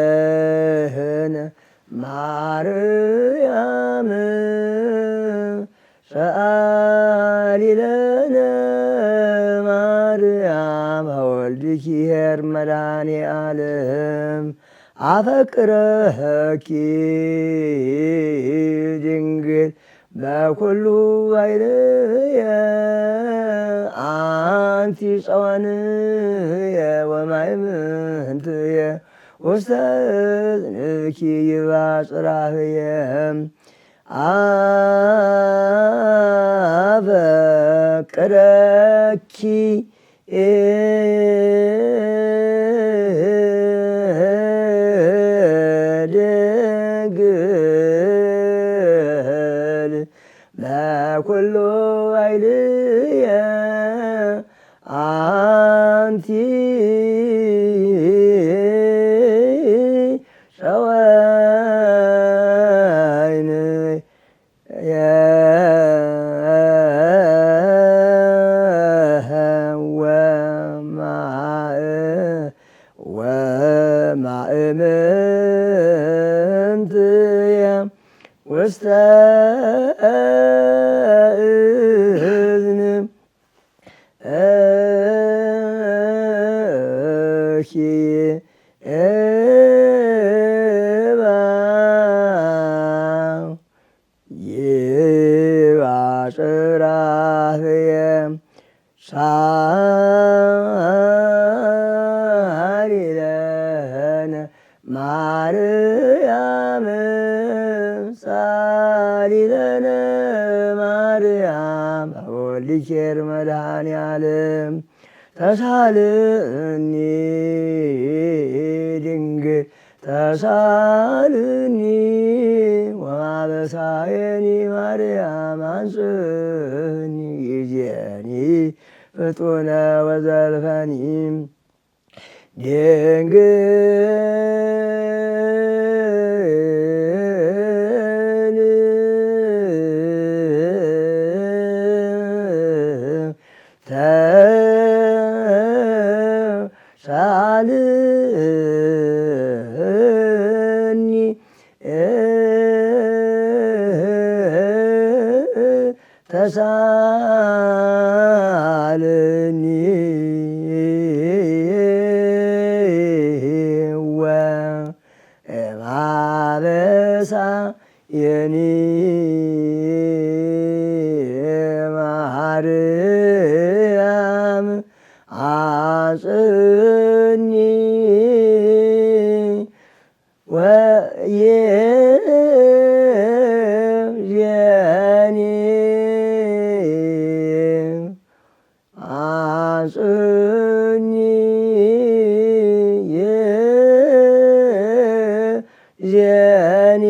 ሳሊለነ ማርያም ሰአሊለነ ማርያም ወልድኪ ኄር መድኃኔ ዓለም አፈቅረኪ ድንግል በኩሉ ባይልየ አንቲ ጸወንየ ወማእምንትየ ውስተ እዝንኪ ይባጽራህየ አፈቅረኪ ድንግል በኩሉ ኃይልየ አንቲ ጸወይንየ ወማእምንትየ ውስተ እዝንኪ ይባጽራህየ ሳሊለነ ማርያም ሳሊለነ ማርያም ወልድኪ ኄር መድኃኔ ዓለም ተሳልኒ ድንግል ተሳልኒ ወማበሳየኒ ማርያም አንጽህኒ ይእዜኒ ፍጡነ ወዘልፈኒ ድንግል ተሳልኒ ተሳልኒ ወማበሳየኒ ማርያም አንጽህኒ ወይእዜኒ አንጽህኒ ይእዜኒ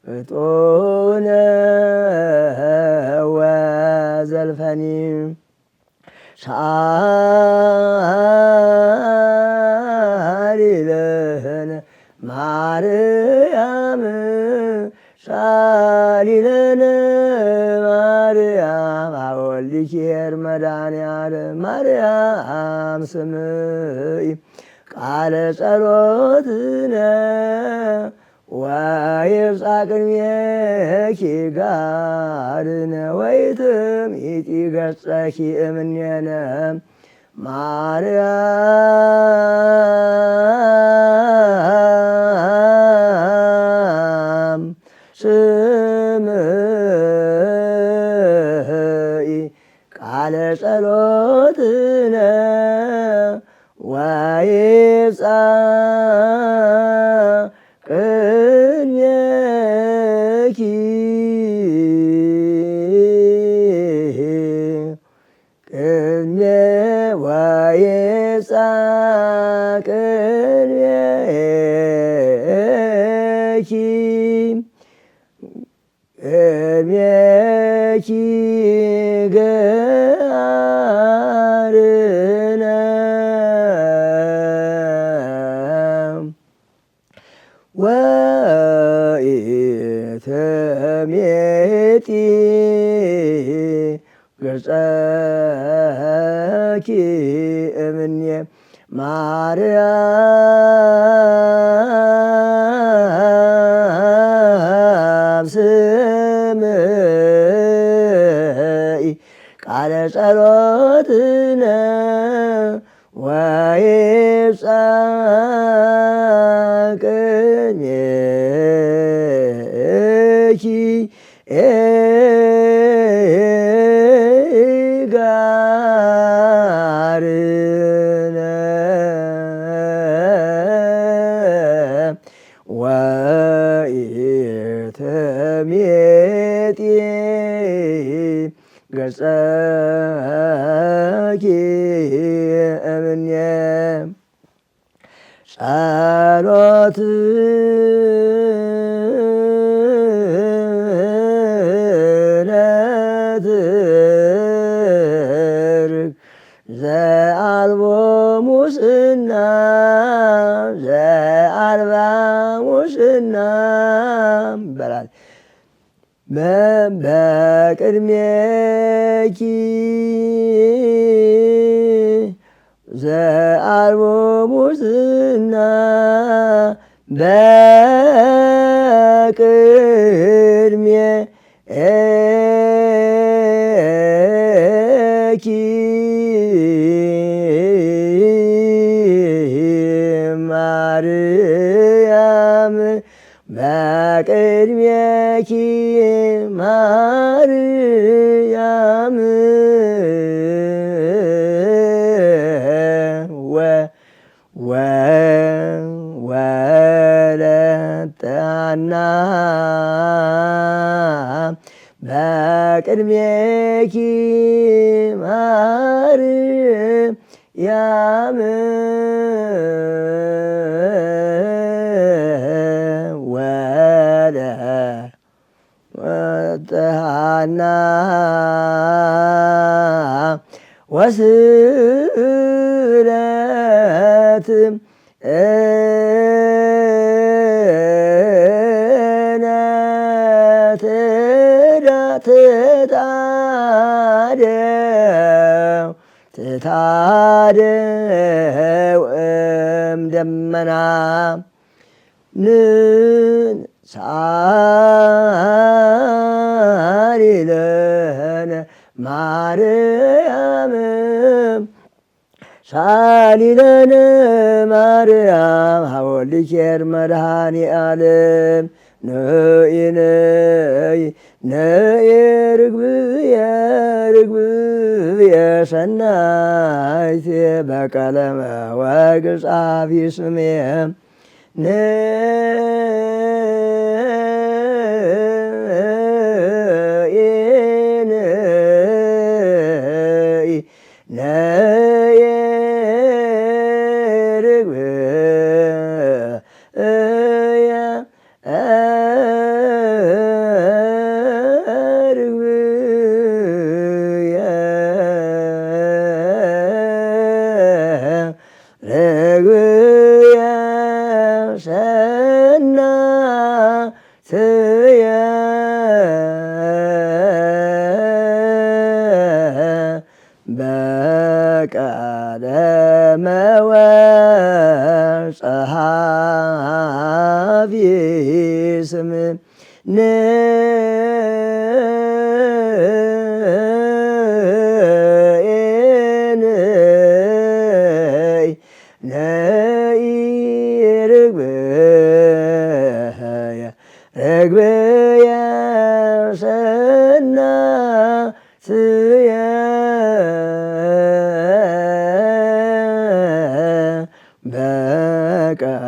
ፍጡነ ወዘልፈኒ ሳሊለነ ማርያም ሳሊለነ ማርያም ወልድኪ ኄር መድኃኔ ዓለም ማርያም ስምዒ ቃለ ጸሎትነ ወይብጽሕ ቅድሜኪ ጋርነ ወይትምኢቲ ገጸኪ እምኔነ ማርያም ስምዒ ቃለ ጸሎትነ ወይብጽሕ ቅድሜኪ ወይብጽሕ ቅድሜኪ ጋርነ ወኢትሜጢ ገጸኪ እምኔ ማርያም ስምዒ ቃለ ጸሎትነ ወይብጻሕ ቅኔኪ ጋርነ ወኢትሜጢ ገጸኪ እምኔ ጸሎትነ ትርክ ዘአልቦ ሙስና ዘአልባ ሙስና በላል በቅድሜኪ ዘአልቦ ሙስና በቅድሜኪ ማርያም በቅድሜኪ ማርያም ወለተ ሐና በቅድሜኪ ማርያም ወለተ ሐና ወስለት ትታደው እምደመና ንሳሊ ለነ ማርያም ሳሊ ለነ ማርያም ሀወልኬር መድኃኔ ዓለም ነይ ነይ ነይ ርግብየ ርግብየ ሰናይቴ በቀለመ ወርቅ ጻፊ ስሜ ነይ ነይ ነይ ርግብየ ርግብየ ሰናይትየ በቀለመ ወርቅ ጸሐፊ ስም ነይ ርግብየ ርግብየ ሰናይትየ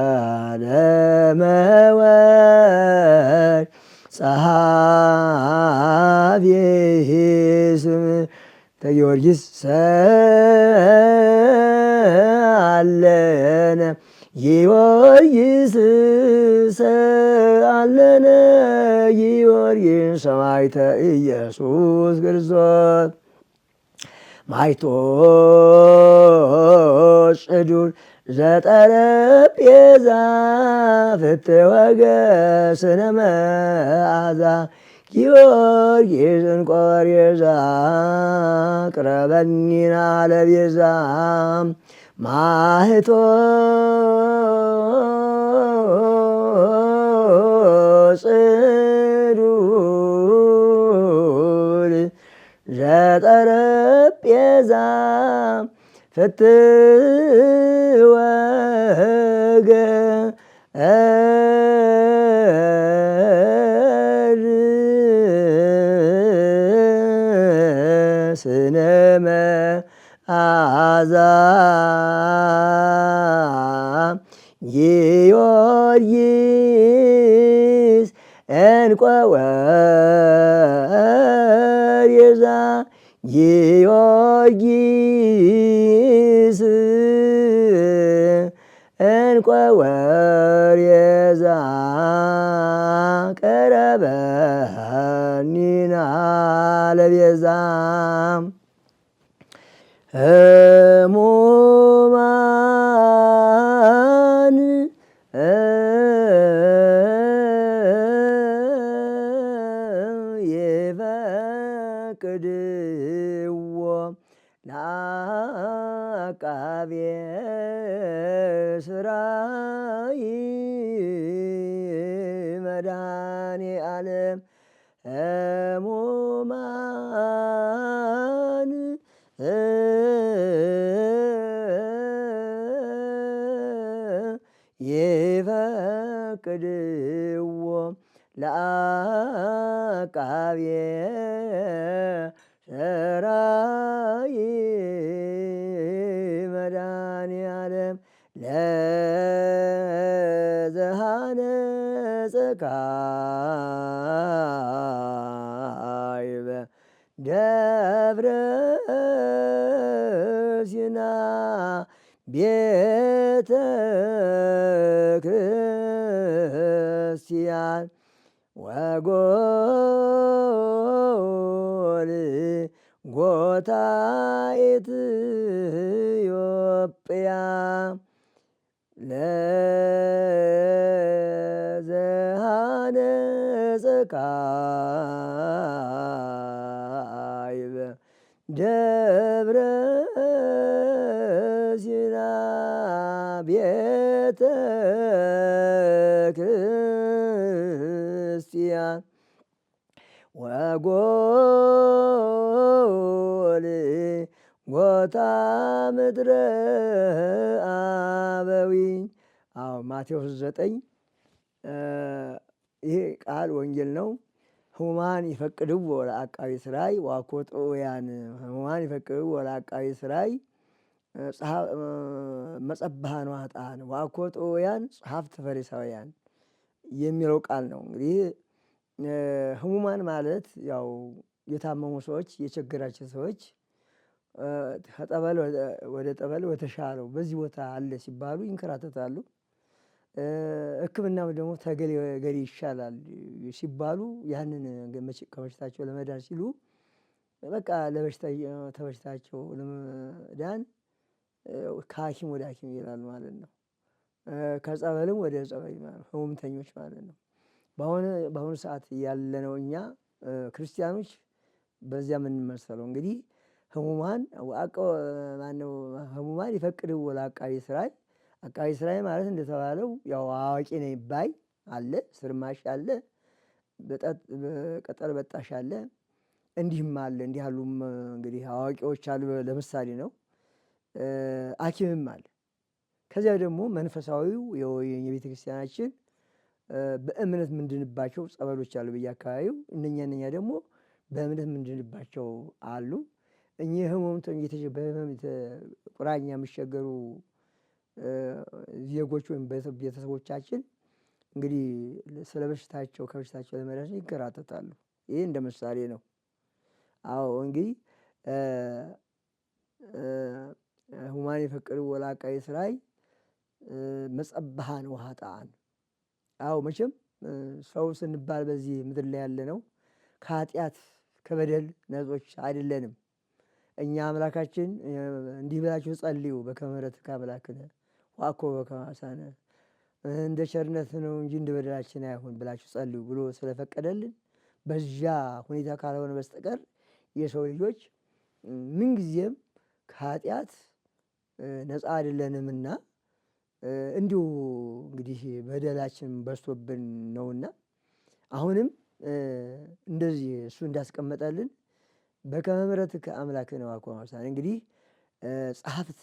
በቀለመ ወርቅ ጸሐፊ ስም ተጊዮርጊስ ሰአለነ ጊዮርጊስ ሰአለነ ጊዮርጊስ ሰማዕተ ኢየሱስ ክርስቶስ ማይቶት ጽዱር ዘጠረጴዛ ፍትወገ ስነ መዓዛ ጊዮርጊስ እንቆሬዛ ቅረበኒና ለቤዛ ማህቶ ጽዱል ዘጠረጴዛ ፍትወገ ስነ መዓዛ ጊዮርጊስ እንቆ ወሬዛ ጊዮርጊስ እንቆ ወሬዛ ቀረበኒና ለቤዛ ሕሙማን ይፈቅድዎ ለአቃቤ ሥራይ መድኃኔዓለም ሕሙማን ይፈቅድዎ ለአቃቤ ሥራይ መድኃኔዓለም ለዘሃነጸ ካዕበ ደብረ ሲና ቤተ ክርስቲያን ወጎልጎታ ኢትዮጵያ ለዘሃነጸ ካዕበ ደብረ ሲና ቤተ ክርስቲያን ወጎልጎታ ምድረ አበዊኝ። አዎ ማቴዎስ 9 ይሄ ቃል ወንጌል ነው። ሕሙማን ይፈቅድዎ ለአቃቤ ሥራይ ወአኮጦውያን ሕሙማን ይፈቅድዎ ለአቃቤ ሥራይ መጸባሃን ዋጣን ወአኮጦውያን ጸሐፍት ፈሪሳውያን የሚለው ቃል ነው። እንግዲህ ሕሙማን ማለት ያው የታመሙ ሰዎች፣ የቸገራቸው ሰዎች ከጠበል ወደ ጠበል ወተሻለው በዚህ ቦታ አለ ሲባሉ ይንከራተታሉ። ሕክምናው ደግሞ ተገሌ ገሌ ይሻላል ሲባሉ ያንን ከበሽታቸው ለመዳን ሲሉ በቃ ተበሽታቸው ለመዳን ከሐኪም ወደ ሐኪም ይላሉ ማለት ነው። ከጸበልም ወደ ጸበል ማለት ሕሙምተኞች ማለት ነው። በአሁኑ ሰዓት ያለነው እኛ ክርስቲያኖች በዚያ የምንመሰለው እንግዲህ ሕሙማን ሕሙማን ይፈቅድዎ ለአቃቤ ሥራይ አቃቤ ሥራይ ማለት እንደተባለው ያው አዋቂ ነኝ ባይ አለ፣ ስርማሽ አለ፣ ቅጠል በጣሽ አለ፣ እንዲህም አለ። እንዲህ ያሉም እንግዲህ አዋቂዎች አሉ። ለምሳሌ ነው። ሐኪምም አለ። ከዚያ ደግሞ መንፈሳዊው የቤተ ክርስቲያናችን በእምነት ምንድንባቸው ጸበሎች አሉ በየአካባቢው። እነኛ ደግሞ በእምነት ምንድንባቸው አሉ። እኚህ ሕሙማን በሕመም ቁራኛ የሚቸገሩ ዜጎች ወይም ቤተሰቦቻችን እንግዲህ ስለ በሽታቸው ከበሽታቸው ለመዳን ይንከራተታሉ። ይህ እንደ ምሳሌ ነው። አዎ እንግዲህ ሕሙማን ይፈቅድዎ ለአቃቤ ሥራይ መጸባሃን ወኃጥአን። አዎ መቼም ሰው ስንባል በዚህ ምድር ላይ ያለ ነው ከኃጢአት ከበደል ነጾች አይደለንም። እኛ አምላካችን እንዲህ ብላችሁ ጸልዩ በከመ ምሕረትከ አምላክነ ወአኮ በከመ አበሳነ፣ እንደ ቸርነት ነው እንጂ እንደ በደላችን አይሁን ብላችሁ ጸልዩ ብሎ ስለፈቀደልን በዚያ ሁኔታ ካልሆነ በስተቀር የሰው ልጆች ምንጊዜም ከኃጢአት ነፃ አይደለንምና እንዲሁ እንግዲህ በደላችን በዝቶብን ነውና አሁንም እንደዚህ እሱ እንዳስቀመጠልን በከመ ምሕረትከ አምላክነ ወአኮነ እንግዲህ ጸሐፍት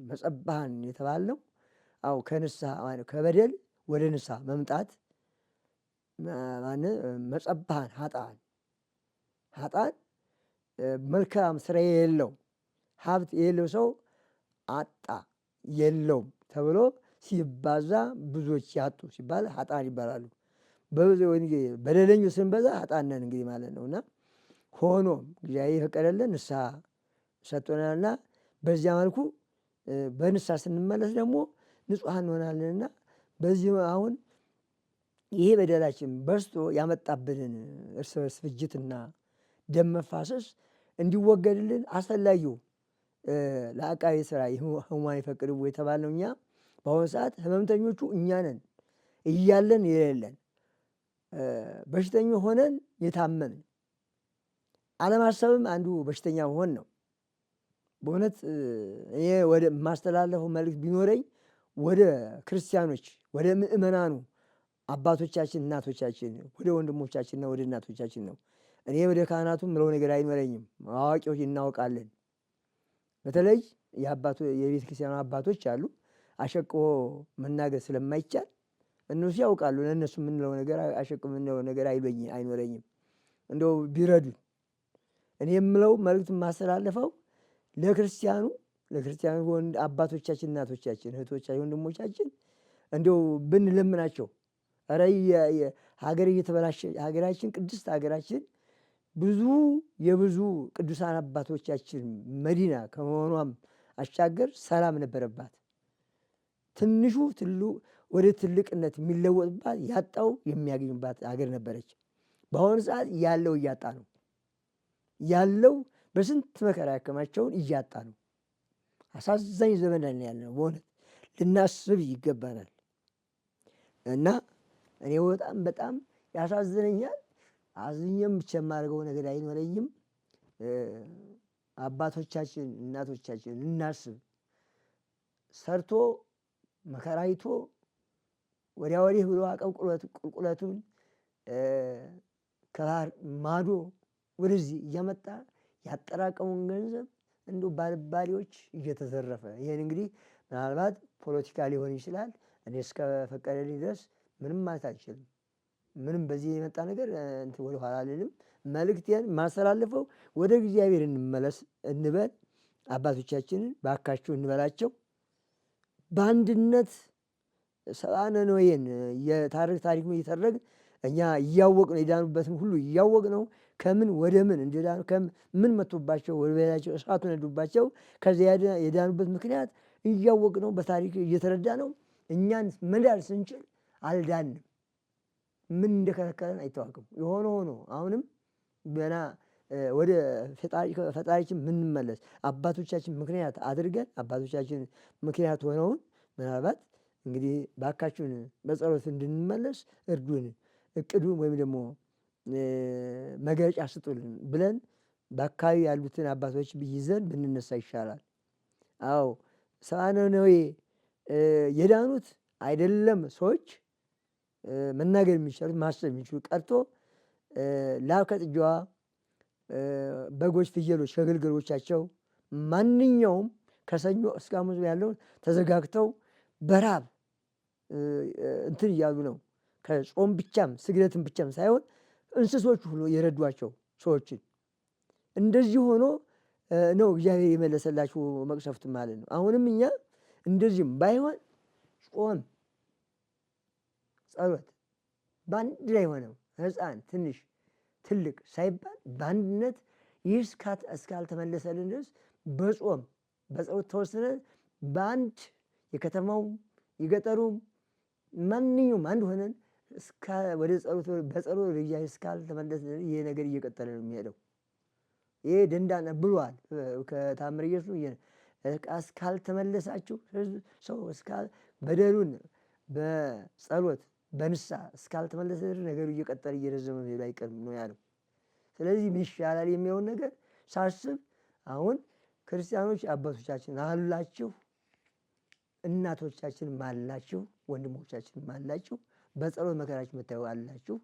መጸባሃን የተባልነው አው ከንስሐ ከበደል ወደ ንስሐ መምጣት መጸባሃን ኃጥአን መልካም ስራ የሌለው ሀብት የሌለው ሰው አጣ የለውም ተብሎ ሲባዛ ብዙዎች ያጡ ሲባል ኃጥአን ይባላሉ። በደለኞች ስንበዛ ኃጥአን ነን እንግዲህ ማለት ነውና ሆኖም እግዚአብሔር የፈቀደልን ንስሐ ሰጥቶናልና በዚያ መልኩ በንስሐ ስንመለስ ደግሞ ንጹሐን እንሆናለንና በዚህ አሁን ይሄ በደላችን በዝቶ ያመጣብንን እርስ በርስ ፍጅትና ደም መፋሰስ እንዲወገድልን አስፈላጊው ለአቃቤ ሥራ ሕሙማን ይፈቅድዎ የተባልነው እኛ በአሁኑ ሰዓት ህመምተኞቹ እኛ ነን እያለን የሌለን በሽተኞች ሆነን የታመምን አለማሰብም አንዱ በሽተኛ መሆን ነው። በእውነት እኔ ወደ ማስተላለፈው መልእክት ቢኖረኝ ወደ ክርስቲያኖች ወደ ምእመናኑ አባቶቻችን እናቶቻችን ወደ ወንድሞቻችንና ወደ እናቶቻችን ነው። እኔ ወደ ካህናቱ ምለው ነገር አይኖረኝም። አዋቂዎች እናውቃለን። በተለይ የቤተ ክርስቲያኑ አባቶች አሉ። አሸቅቦ መናገር ስለማይቻል እነሱ ያውቃሉ። ለእነሱ የምንለው ነገር አሸቅቦ የምንለው ነገር አይኖረኝም። እንደው ቢረዱን እኔ የምለው መልእክት የማስተላለፈው ለክርስቲያኑ አባቶቻችን እናቶቻችን እህቶቻችን ወንድሞቻችን እንደው ብንለምናቸው ኧረ ሀገር እየተበላሸ ሀገራችን ቅድስት ሀገራችን የብዙ ቅዱሳን አባቶቻችን መዲና ከመሆኗም አሻገር ሰላም ነበረባት። ትንሹ ወደ ትልቅነት የሚለወጥባት ያጣው የሚያገኝባት ሀገር ነበረች። በአሁኑ ሰዓት ያለው እያጣ ነው። ያለው በስንት መከራ ያከማቸውን እያጣ ነው። አሳዛኝ ዘመን ላይ ያለነው በእውነት ልናስብ ይገባናል። እና እኔ በጣም ያሳዝነኛል። አዝኜም ብቻ የማደርገው ነገር አይኖረኝም። አባቶቻችን እናቶቻችን እናስብ። ሰርቶ መከራይቶ ወዲያ ወዲህ ብሎ አቀብ ቁልቁለቱን ከባህር ማዶ ወደዚህ እያመጣ ያጠራቀሙን ገንዘብ እንዲሁ ባልባሌዎች እየተዘረፈ ይህን እንግዲህ ምናልባት ፖለቲካ ሊሆን ይችላል። እኔ እስከፈቀደልኝ ድረስ ምንም ማለት አልችልም። ምንም በዚህ የመጣ ነገር ወደ ኋላ አልልም። መልእክቴን ማስተላልፈው ወደ እግዚአብሔር እንመለስ እንበል። አባቶቻችንን ባካችሁ እንበላቸው። በአንድነት ሰብአ ነነዌን ታሪክ እየተረግን እኛ እያወቅነው የዳኑበትን ሁሉ እያወቅነው ከምን ወደ ምን እንደዳኑ ምን መጥቶባቸው ወደ ቤታቸው እሳቱ ነዱባቸው ከዚያ የዳኑበት ምክንያት እያወቅነው በታሪክ እየተረዳ ነው። እኛን መዳን ስንችል አልዳንም። ምን እንደከለከለን አይታወቅም። የሆነ ሆኖ አሁንም ገና ወደ ፈጣሪችን ምንመለስ አባቶቻችን ምክንያት አድርገን አባቶቻችን ምክንያት ሆነውን ምናልባት እንግዲህ ባካችሁን በጸሎት እንድንመለስ እርዱን፣ እቅዱን ወይም ደግሞ መግለጫ ስጡልን ብለን በአካባቢ ያሉትን አባቶች ይዘን ብንነሳ ይሻላል። አዎ ሰብአ ነነዌ የዳኑት አይደለም ሰዎች መናገር የሚችሉት ማሰብ የሚችሉ ቀርቶ ላም ከጥጃዋ በጎች፣ ፍየሎች ከግልገሎቻቸው ማንኛውም ከሰኞ እስከ ሐሙስ ያለውን ተዘጋግተው በራብ እንትን እያሉ ነው። ከጾም ብቻም ስግደትን ብቻም ሳይሆን እንስሶች ሁሉ የረዷቸው ሰዎችን እንደዚህ ሆኖ ነው እግዚአብሔር የመለሰላችሁ መቅሰፍት ማለት ነው። አሁንም እኛ እንደዚህም ባይሆን ጾም፣ ጸሎት በአንድ ላይ ሆነው ሕፃን ትንሽ ትልቅ ሳይባል በአንድነት ይህ እስካልተመለሰልን ድረስ በጾም በጸሎት ተወስነን በአንድ የከተማውም የገጠሩም ማንኛውም አንድ ሆነን ወደ ጸሎት በጸሎት ወደ እግዚአብሔር እስካልተመለሰ ይሄ ነገር እየቀጠለ ነው የሚሄደው። ይሄ ደንዳና ብሏል ከታምረ ኢየሱስ እስካልተመለሳችሁ ሰው በደሉን በጸሎት በንስሐ እስካልተመለሰ ድረስ ነገሩ እየቀጠለ እየረዘመ ሄዱ አይቀርም ነው ያለው። ስለዚህ ምን ይሻላል የሚሆን ነገር ሳስብ አሁን ክርስቲያኖች አባቶቻችን አላችሁ፣ እናቶቻችን አላችሁ፣ ወንድሞቻችን አላችሁ፣ በጸሎት መከራችሁ መታዩ አላችሁ።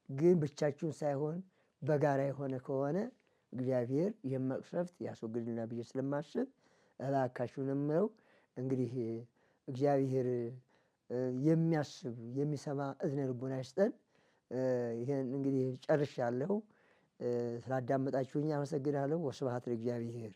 ግን ብቻችሁን ሳይሆን በጋራ የሆነ ከሆነ እግዚአብሔር የመቅሰፍት ያስወግድልና ብዬ ስለማስብ እባካችሁ ነው የምለው። እንግዲህ እግዚአብሔር የሚያስብ የሚሰማ እዝነ ልቦና ይስጠን። ይህን እንግዲህ ጨርሻለሁ። ስላዳመጣችሁኝ አመሰግናለሁ። ወስብሐት ለእግዚአብሔር።